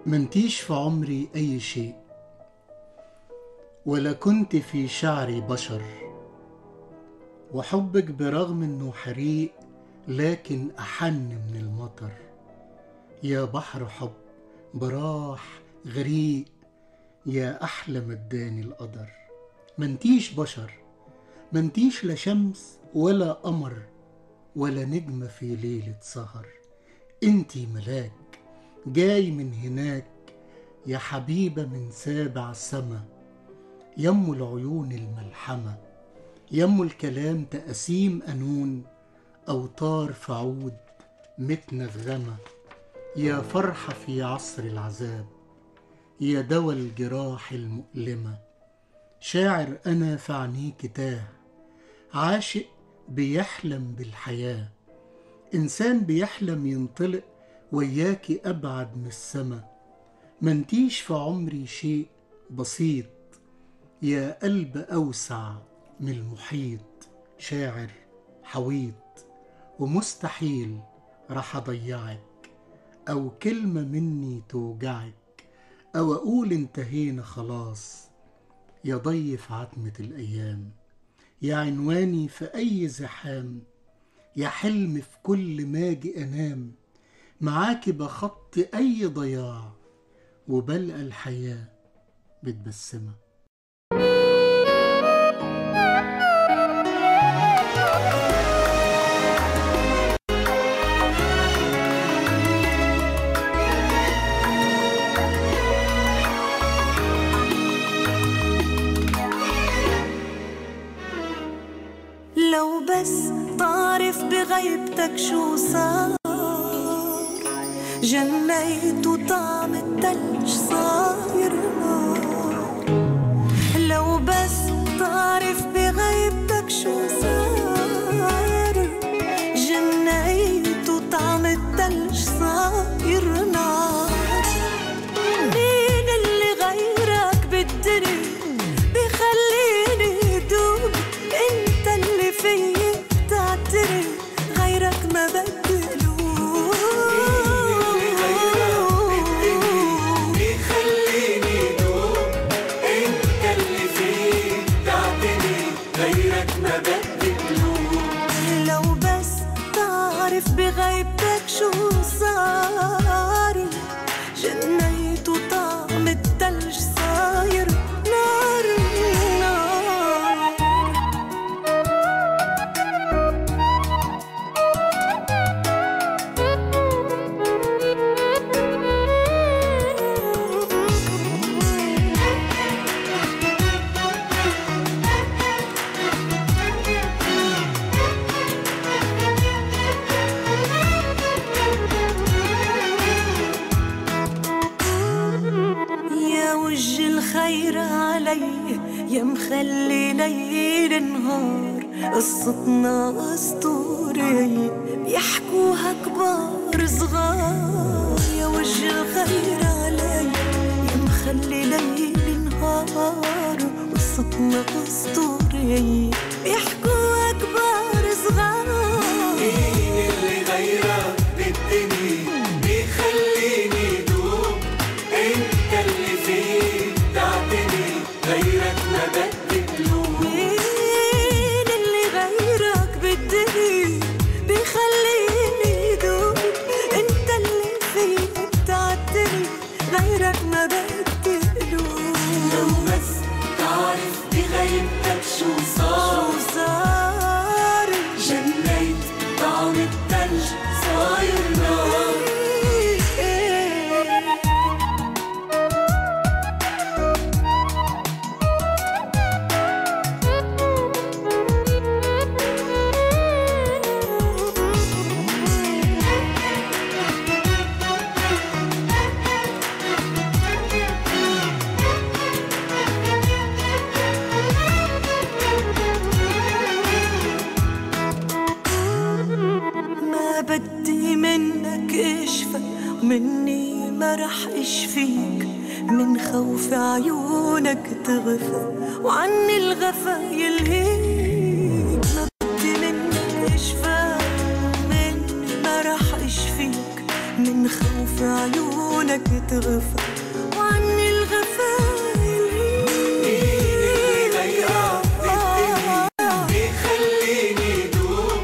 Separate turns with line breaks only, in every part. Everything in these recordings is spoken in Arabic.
منتيش في عمري أي شيء، ولا كنت في شعري بشر، وحبك برغم إنه حريق لكن أحن من المطر. يا بحر حب براح غريق، يا أحلى مداني القدر. منتيش بشر، منتيش لا شمس ولا قمر ولا نجمة في ليلة سهر. انتي ملاك جاي من هناك، يا حبيبة من سابع سما، يم العيون الملحمة، يم الكلام تقاسيم قانون، أوتار في عود متنغمة. يا فرحة في عصر العذاب، يا دوا الجراح المؤلمة. شاعر أنا في عينيك تاه، عاشق بيحلم بالحياة، إنسان بيحلم ينطلق وياكي أبعد من السما. منتيش في عمري شيء بسيط، يا قلب أوسع من المحيط. شاعر حويط ومستحيل راح أضيعك، أو كلمة مني توجعك، أو أقول انتهينا خلاص. يا ضيف عتمة الأيام، يا عنواني في أي زحام، يا حلم في كل ما أجي أنام. معاكي بخطي أي ضياع، وبلقى الحياة بتبسمة.
لو بس تعرف بغيبتك شو صار، جنيت وطعم التلج صاير نار. لو بس تعرف بغيبتك شو صار، جنيت وطعم التلج صاير نار. مين اللي غيرك بالدنيا بخليني دوب؟ انت اللي فيي بتعترف، غيرك ما بدلو.
بيخليني دوب، انت اللي فيي بتعترف، غيرك ما بدلو.
لو بس تعرف بغيبتك شو صار، جنيت وطعم التلج صاير نار نار. يا وجه الخير علي، يا مخلي ليل نهار، قصتنا اسطورية بيحكوها كبار صغار. يا وجه الخير علي، يا مخلي ليل نهار، قصتنا اسطورية بيحكوها كبار صغار.
مين اللي غيرك بالدنيا بيخليني دوب؟ انت اللي فيي بتعتني، غيرك ما بدلو.
مين اللي غيرك بالدنيا بيخليني دوب؟ انت اللي فيي بتعتني، غيرك ما بدلو.
لو بس تعرف بغيبتك شو صار، جنيت طعم التلج صاير نار.
ما بدي منك اشفى، مني ما رح اشفيك، من خوف عيونك تغفى وعني الغفا يلهيك. ما بدي منك اشفى، مني ما رح اشفيك، من خوف عيونك تغفى وعني الغفايل
مين اللي غيرك بالدنيا بيخليني دوب؟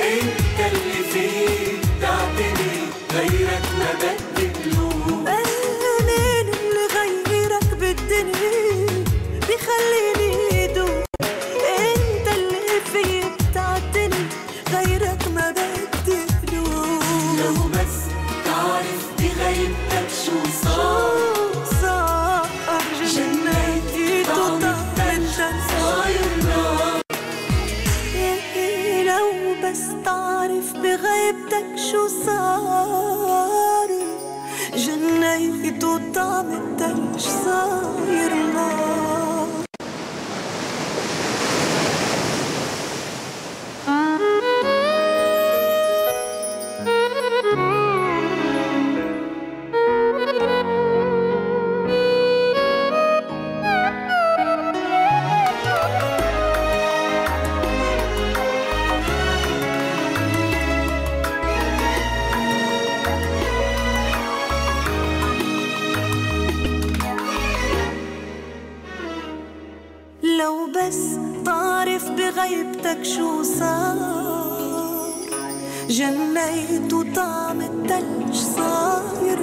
انت اللي فيه تعتني غيرك ما بدي قلوب.
مين اللي غيرك بالدنيا بيخليني دوب؟ انت اللي فيه تعتني غيرك ما بدي قلوب.
لو بس تعرف بغيبتك شو صار
جنيتي طعم التلج
صاير نار.
لو بس تعرف بغيبتك شو صار جنيت وطعم التلج صاير نار. لو بس تعرف بغيبتك شو صار جنيت وطعم التلج صاير